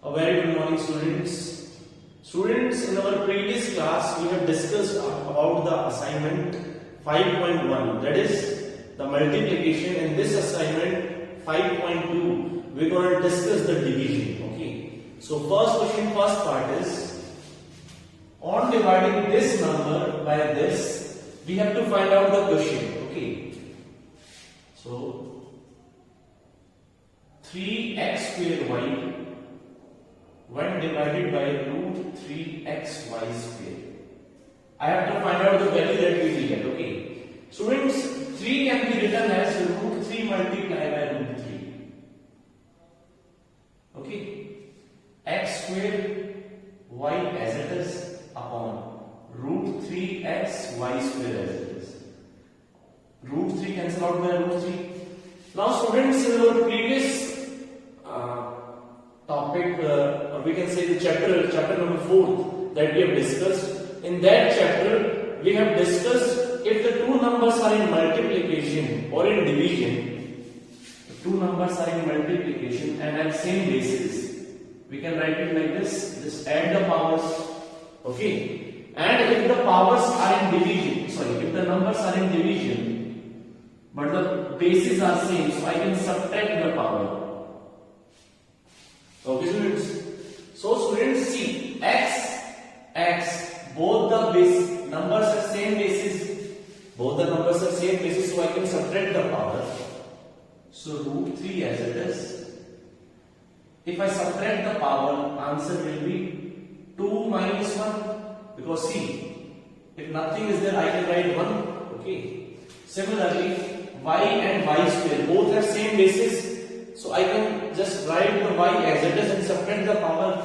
A very good morning, students. Students, in our previous class, we have discussed about the assignment 5.1, that is the multiplication. In this assignment 5.2, we're going to discuss the division. Okay. So first question, first part is, on dividing this number by this, we have to find out the quotient. Okay. So 3x square y when divided by root 3xy square. I have to find out the value that we will get. Okay. Students, 3 can be written as root 3 multiplied by root 3. Okay. X square y as it is upon root 3x y square as it is. Root 3 cancel out by root 3. Now students, in our previous topic, or we can say the chapter number 4 that we have discussed. In that chapter, we have discussed if the two numbers are in multiplication or in division, the two numbers are in multiplication and have same basis, we can write it like this. Just add the powers. Okay. And if the powers are in division, if the numbers are in division, but the bases are same, so I can subtract the power. Okay, students. So students, see, x, both the base numbers are same basis. Both the numbers are same basis, so I can subtract the power. So root 3 as it is. If I subtract the power, answer will be 2 minus 1. Because see, if nothing is there, I can write 1. Okay. Similarly, y and y square both have same basis. So I can just write the y as it is and subtract the power.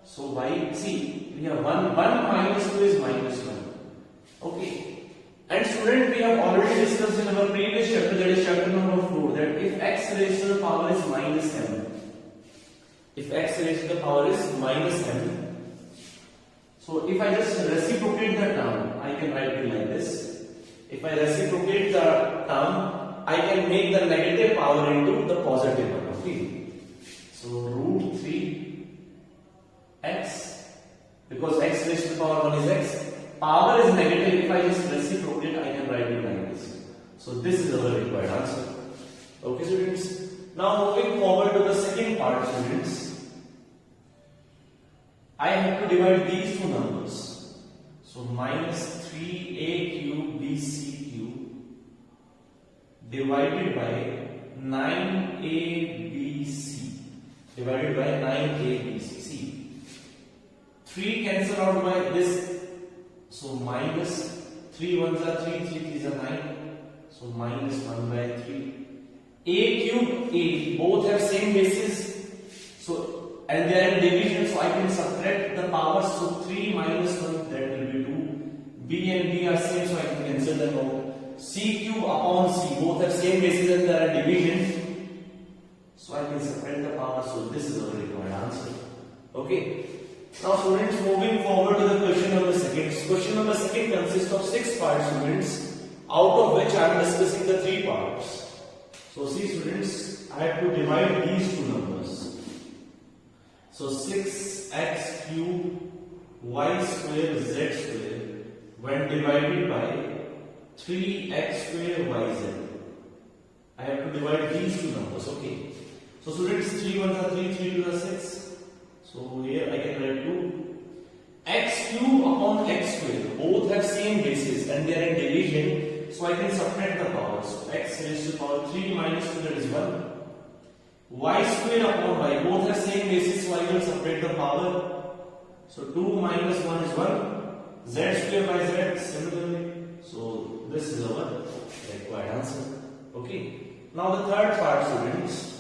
So y, see, we have 1 minus 2 is minus 1. Okay. And student, we have already discussed in our previous chapter, that is chapter number 4, that if x raised to the power is minus m, if x raised to the power is minus m, so if I just reciprocate the term, I can write it like this. If I reciprocate the term, I can make the negative power into the positive one. Okay. So root 3 x, because x raised to the power 1 is x. Power is negative. If I just reciprocate, I can write it like this. So this is our required answer. Okay, students. Now moving forward to the second part, students. I have to divide these two numbers. So minus 3a cube bc cube divided by 9abc divided by 9abc. See, 3 cancel out by this, so minus 3 ones are 3, 3 threes are 9, so minus 1 by 3. A cube, a, both have same basis, so and they are in division, so I can subtract the powers. So 3 minus 1, that will be 2. B and B are same, so I can cancel them out. C cube upon C, both have same basis and they are in division, so I can subtract the power. So this is our required answer. Okay. Now students, moving forward to the question number 2. Question number 2 consists of 6 parts, students, out of which I am discussing the 3 parts. So see students, I have to divide these two numbers. So 6x cube y square z square when divided by 3x square yz. I have to divide these two numbers. Okay. So students, 3 ones are 3, 3 2 are 6. So here I can write 2. X cube upon x square, both have same basis and they are in division, so I can subtract the power. So x raised to the power 3 minus 2, that is 1. Y square upon y, both have same basis, so I will subtract the power. So 2 minus 1 is 1. Z square by z, similarly. So this is our required answer. Okay. Now the third part, students.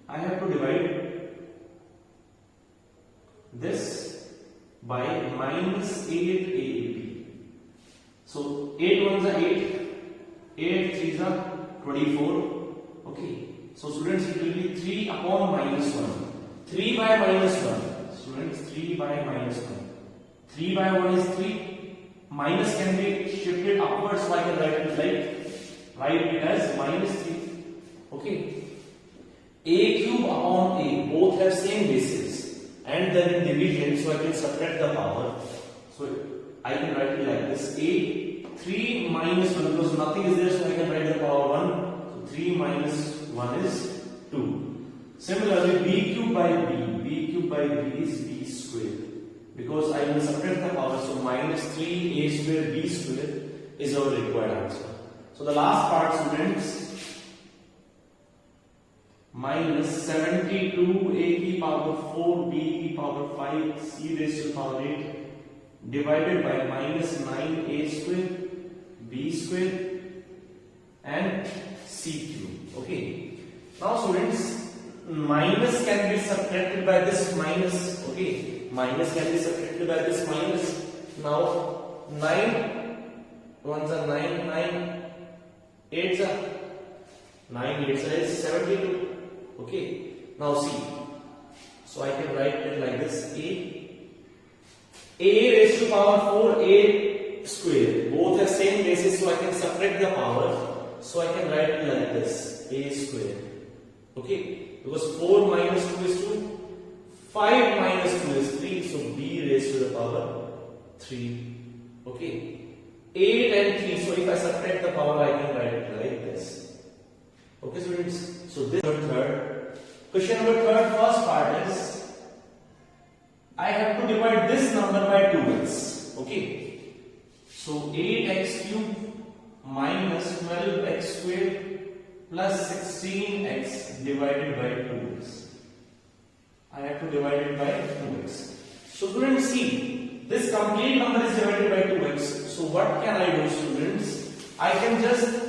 I have to divide this by minus 8ab. So 8 ones are 8, 8 threes are 24. Okay. So students, it will be 3 upon minus 1. 3 by minus 1. Students, 3 by minus 1. 3 by 1 is 3. Minus can be shifted upwards, so I can write it as minus 3. Okay. a cube upon a, both have same basis and then in division, so I can subtract the power. So I can write it like this: a 3 minus 1, because nothing is there, so I can write the power 1. So 3 minus 1 is 2. Similarly, b cube by b cube by b is b squared, because I will subtract the power, so minus 3a square b square is our required answer. So the last part, students, minus 72 a की power 4 b की power 5 c raised to the power 8 divided by minus 9 a square b square and c cube. Okay, now students, minus can be subtracted by this minus. Okay, minus can be subtracted by this minus. Now 9 ones are 9, 9 8s are 9 8s is 72. Okay, now see, so I can write it like this: a raised to power 4 a square, both have same basis, so I can subtract the power, so I can write it like this: a square. Okay, because 4 minus 2 is 2, 5 minus 2 is 3, so b raised to the power 3. Okay, 8 and 3, so if I subtract the power, I can write it like this. Okay, students, so this is third. Question number third, first part is, I have to divide this number by 2x. Okay, so 8x cube minus 12x squared plus 16x divided by 2x. I have to divide it by 2x. So students, see, this complete number is divided by 2x. So what can I do, students? I can just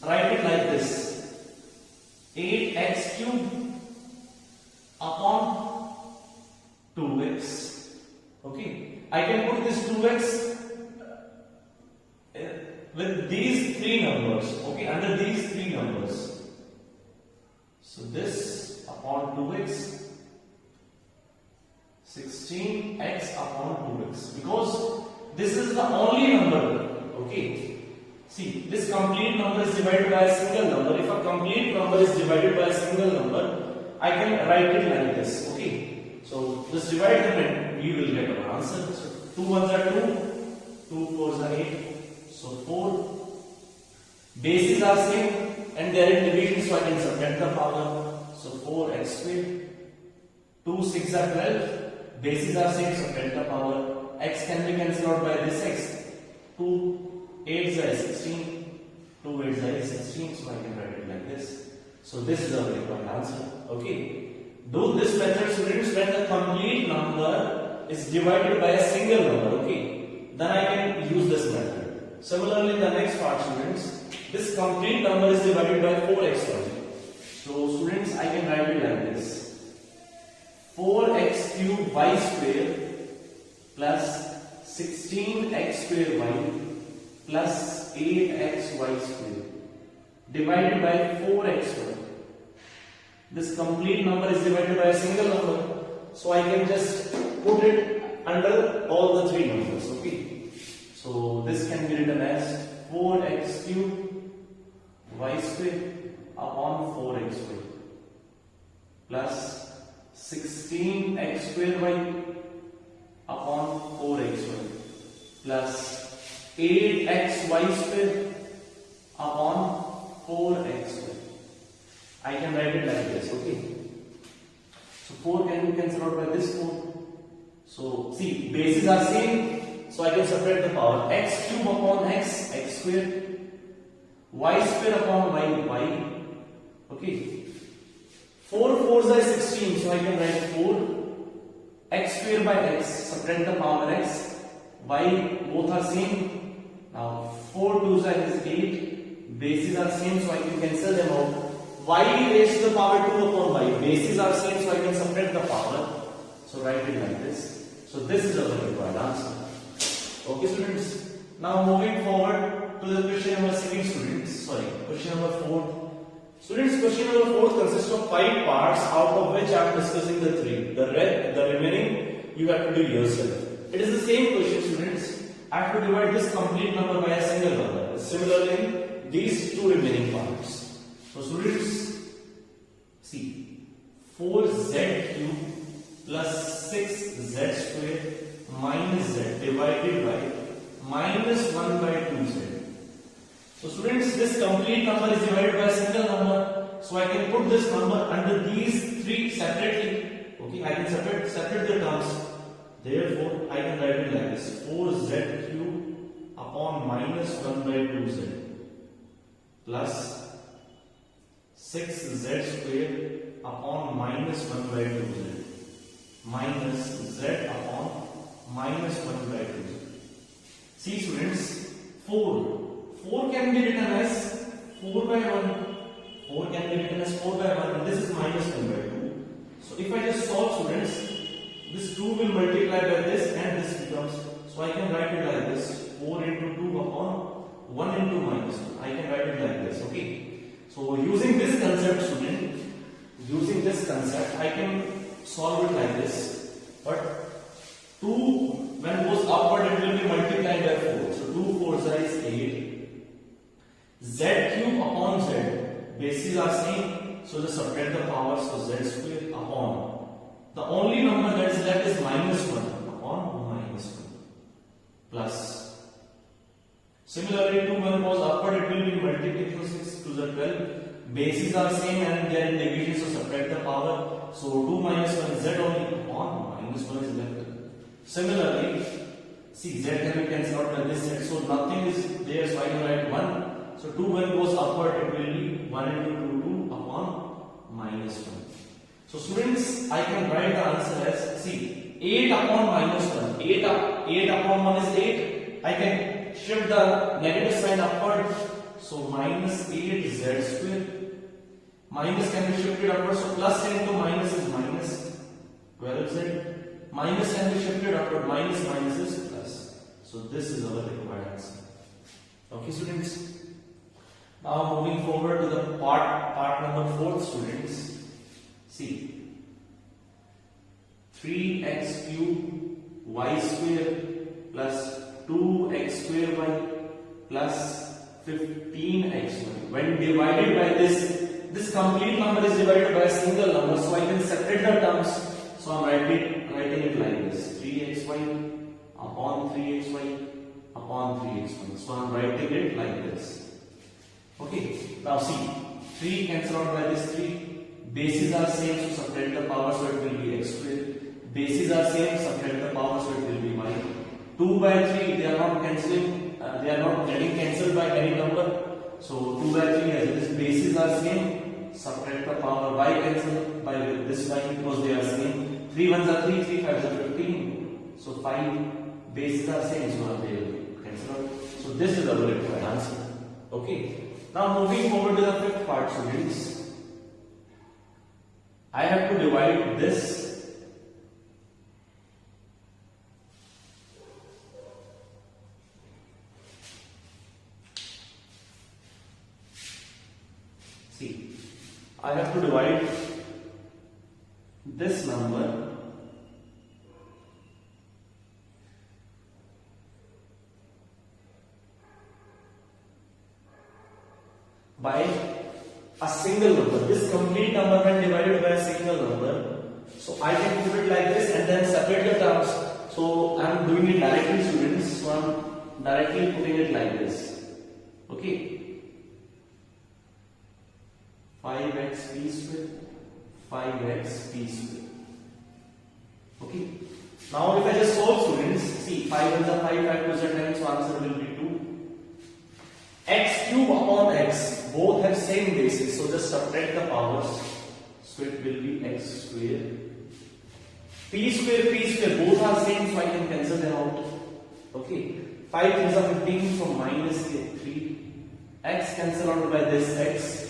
write it like this: 8x cube upon 2x. Okay, I can put this 2x with these three numbers. Okay, under these three numbers. So this upon 2x, 16x upon 2x, because this is the only number. Okay, see, this complete number is divided by a single number. If a complete number is divided by a single number, I can write it like this. Okay, so just divide them and we will get our answer. So 2 ones are 2, 2 fours are 8, so 4. Bases are same and they are in division, so I can subtract the power. So 4x squared. 2 6 are 12. Bases are same, subtract the power. X can be cancelled out by this x. 2 8s are 16, 2 8s are 16, so I can write it like this. So this is our required answer. Okay, do this method, students, when the complete number is divided by a single number. Okay, then I can use this method. Similarly, the next part, students, this complete number is divided by 4x only. So students, I can write it like this: 4x cube y square plus 16x square y plus 8xy square divided by 4xy. This complete number is divided by a single number, so I can just put it under all the three numbers. Okay, so this can be written as 4x cube y square upon 4xy plus 16x square y upon 4xy plus 8xy square upon 4xy. I can write it like this. Okay, so 4 can be cancelled out by this 4. So see, bases are same, so I can separate the power. X cube upon x, x square. Y square upon y, y. Okay, 4 fours are 16, so I can write 4. X square by x, subtract the power x. Y, both are same. Now 4 2s are 8. Bases are same, so I can cancel them out. Y raised to the power 2 upon y. Bases are same, so I can subtract the power. So write it like this. So this is our required answer. Okay, students. Now moving forward to the question number 6, students. Question number 4. Students, question number 4 consists of 5 parts, out of which I am discussing the 3. The remaining you have to do yourself. It is the same question, students. I have to divide this complete number by a single number. Similarly, these two remaining parts. So students, see, 4z cube plus 6z square minus z divided by minus 1 by 2z. So students, this complete number is divided by a single number. So I can put this number under these three separately. Okay, I can separate the terms. Therefore, I can write it like this: 4z cube upon minus 1 by 2z plus 6z square upon minus 1 by 2z minus z upon minus 1 by 2z. See students, 4 can be written as 4 by 1. 4 can be written as 4 by 1 and this is minus 1 by 2. So if I just solve students, this 2 will multiply by this and this becomes, so I can write it like this: 4 into 2 upon 1 into minus 1. I can write it like this, okay? So using this concept student, I can solve it like this. But 2 when goes upward it will be multiplied by 4. So 2 4s is 8. Z cube upon z, bases are same, so just subtract the powers, so z square upon, the only number that is left is minus 1 upon minus 1 plus. Similarly, 2 when goes upward it will be multiplied, so 6 to the 12, bases are same and they are in division, so subtract the power, so 2 minus 1 z only upon minus 1 is left. Similarly, see, z can be cancelled out by this z, so nothing is there, so I can write 1. So 2 when goes upward it will be 1 into 2 upon minus 1. So students, I can write the answer as, see, 8 upon minus 1. 8 upon 1 is 8. I can shift the negative sign upward. So minus 8z square. Minus can be shifted upward. So plus into minus is minus 12z. Minus can be shifted upward. Minus is plus. So this is our required answer. Okay students. Now moving forward to the part number 4 students. See, 3x cube y square plus 2x square y plus 15xy. When divided by this complete number is divided by a single number, so I can separate the terms. So I'm writing it like this: 3xy upon 3xy upon 3xy. So I'm writing it like this. Okay. Now see, 3 cancel out by this 3. Bases are same, so subtract the power, so it will be x square. Bases are same, subtract the power, so it will be y. 2 by 3, they are not cancelling, they are not getting cancelled by any number. So 2 by 3 as it is, bases are same, subtract the power, y cancel by this y because they are same. 3 ones are 3, 3 5s are 15. So 5 bases are same, so they will cancel out. So this is our required answer. Okay. Now moving forward to the 5th part students. I have to divide this I have to divide this number by a single number. This complete number when divided by a single number. So I can put it like this and then separate the terms. So I am doing it directly students. So I am directly putting it like this. Okay. 5x p square, 5x p square. Okay. Now if I just solve students, see 5 and the 5 factors are 10, so answer will be 2. X cube upon x, both have same basis, so just subtract the powers, so it will be x square. P square, both are same, so I can cancel them out. Okay. 5 is 15, so minus 3. X cancel out by this x.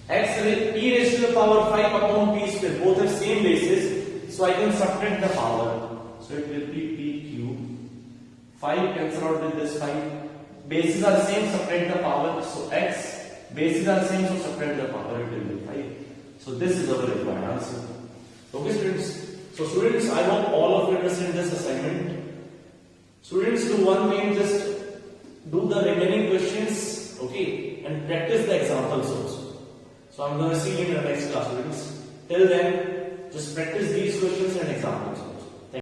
X e raised to the power 5 upon p square, both have same basis, so I can subtract the power, so it will be p cube. 5 cancel out with this 5. Bases are same, subtract the power, so x. Bases are same, so subtract the power, it will be 5. So this is our required answer. Okay students. So students, I hope all of you understand this assignment. Students, do one thing, just do the remaining questions, okay, and practice the examples also. So I'm going to see you in the next class, students. Till then, just practice these questions and examples.